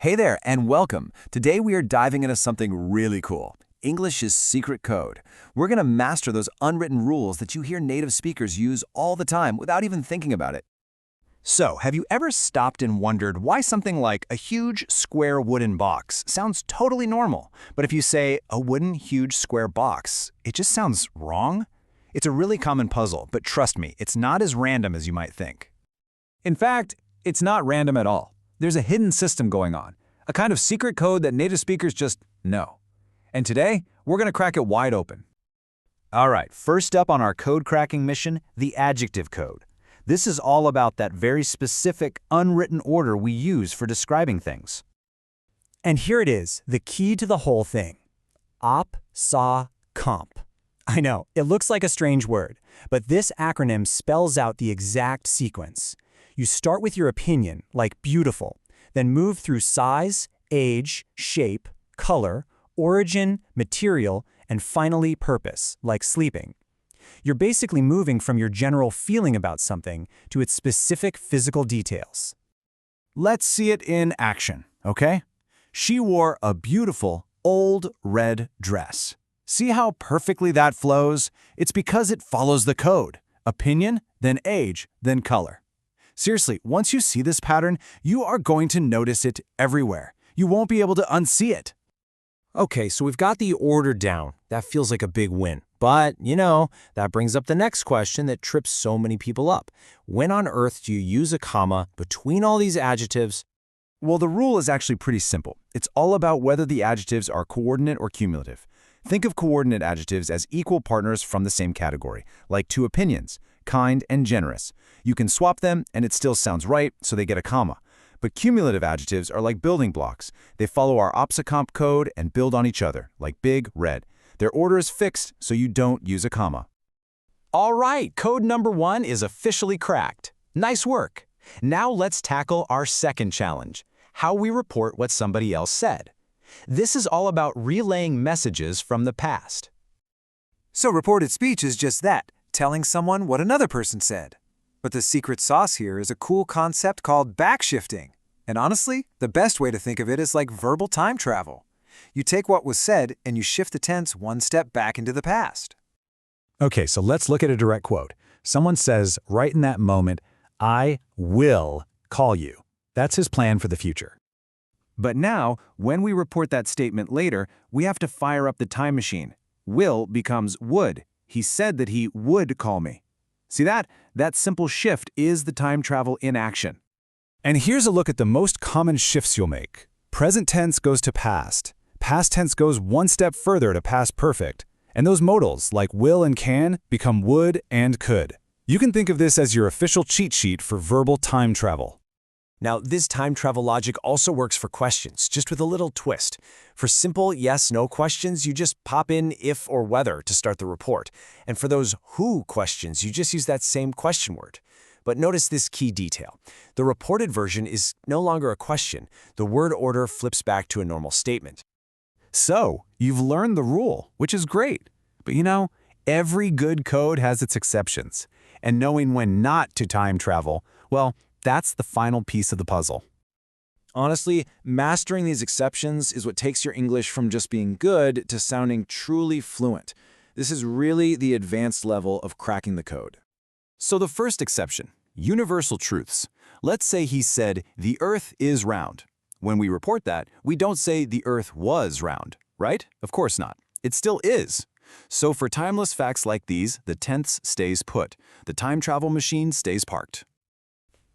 Hey there, and welcome. Today we are diving into something really cool. English's secret code. We're going to master those unwritten rules that you hear native speakers use all the time without even thinking about it. So, have you ever stopped and wondered why something like a huge square wooden box sounds totally normal, but if you say a wooden huge square box, it just sounds wrong? It's a really common puzzle, but trust me, it's not as random as you might think. In fact, it's not random at all. There's a hidden system going on, a kind of secret code that native speakers just know. And today, we're going to crack it wide open. All right, first up on our code cracking mission, the adjective code. This is all about that very specific, unwritten order we use for describing things. And here it is, the key to the whole thing. Op, saw, comp. I know, it looks like a strange word, but this acronym spells out the exact sequence. You start with your opinion, like beautiful, then move through size, age, shape, color, origin, material, and finally purpose, like sleeping. You're basically moving from your general feeling about something to its specific physical details. Let's see it in action, okay? She wore a beautiful, old red dress. See how perfectly that flows? It's because it follows the code. Opinion, then age, then color. Seriously, once you see this pattern, you are going to notice it everywhere. You won't be able to unsee it. Okay, so we've got the order down. That feels like a big win. But, that brings up the next question that trips so many people up. When on earth do you use a comma between all these adjectives? Well, the rule is actually pretty simple. It's all about whether the adjectives are coordinate or cumulative. Think of coordinate adjectives as equal partners from the same category, like two opinions, kind and generous. You can swap them and it still sounds right, so they get a comma. But cumulative adjectives are like building blocks. They follow our OPSA-comp code and build on each other, like big, red. Their order is fixed, so you don't use a comma. All right, code number 1 is officially cracked. Nice work. Now let's tackle our second challenge, how we report what somebody else said. This is all about relaying messages from the past. So reported speech is just that, telling someone what another person said. But the secret sauce here is a cool concept called backshifting. And honestly, the best way to think of it is like verbal time travel. You take what was said and you shift the tense one step back into the past. Okay, so let's look at a direct quote. Someone says right in that moment, "I will call you." That's his plan for the future. But now, when we report that statement later, we have to fire up the time machine. Will becomes would. He said that he would call me. See that? That simple shift is the time travel in action. And here's a look at the most common shifts you'll make. Present tense goes to past. Past tense goes one step further to past perfect. And those modals, like will and can, become would and could. You can think of this as your official cheat sheet for verbal time travel. Now, this time travel logic also works for questions, just with a little twist. For simple yes/no questions, you just pop in if or whether to start the report. And for those who questions, you just use that same question word. But notice this key detail. The reported version is no longer a question. The word order flips back to a normal statement. So, you've learned the rule, which is great. But every good code has its exceptions. And knowing when not to time travel, well, that's the final piece of the puzzle. Honestly, mastering these exceptions is what takes your English from just being good to sounding truly fluent. This is really the advanced level of cracking the code. So the first exception, universal truths. Let's say he said, "The earth is round." When we report that, we don't say the earth was round, right? Of course not. It still is. So for timeless facts like these, the tense stays put. The time travel machine stays parked.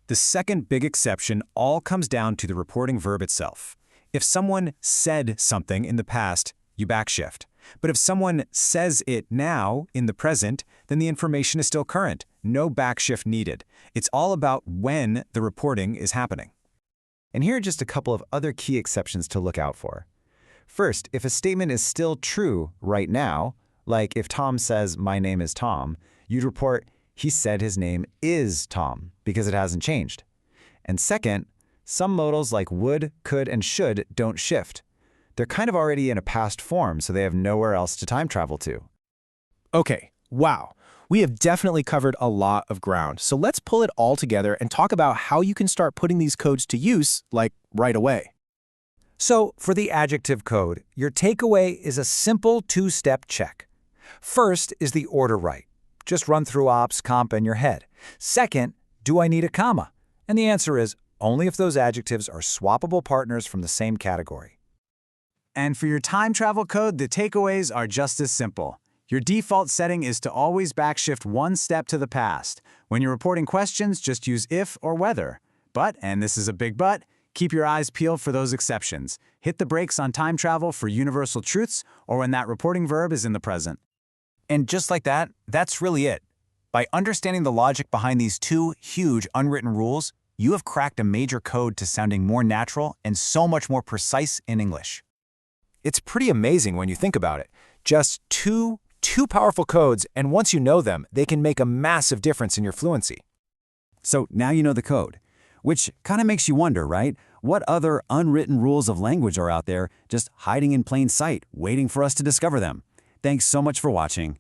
The second big exception all comes down to the reporting verb itself. If someone said something in the past, you backshift. But if someone says it now, in the present, then the information is still current. No backshift needed. It's all about when the reporting is happening. And here are just a couple of other key exceptions to look out for. First, if a statement is still true right now, like if Tom says, "My name is Tom," you'd report, "He said his name is Tom," because it hasn't changed. And second, some modals like would, could, and should don't shift. They're kind of already in a past form, so they have nowhere else to time travel to. Okay, wow. We have definitely covered a lot of ground, so let's pull it all together and talk about how you can start putting these codes to use, like right away. So, for the adjective code, your takeaway is a simple two-step check. First is the order right. Just run through ops, comp in your head. Second, do I need a comma? And the answer is only if those adjectives are swappable partners from the same category. And for your time travel code, the takeaways are just as simple. Your default setting is to always backshift one step to the past. When you're reporting questions, just use if or whether. But, and this is a big but, keep your eyes peeled for those exceptions. Hit the brakes on time travel for universal truths or when that reporting verb is in the present. And just like that, that's really it. By understanding the logic behind these two huge unwritten rules, you have cracked a major code to sounding more natural and so much more precise in English. It's pretty amazing when you think about it. Just two powerful codes, and once you know them, they can make a massive difference in your fluency. So now you know the code, which kind of makes you wonder, right? What other unwritten rules of language are out there just hiding in plain sight, waiting for us to discover them? Thanks so much for watching.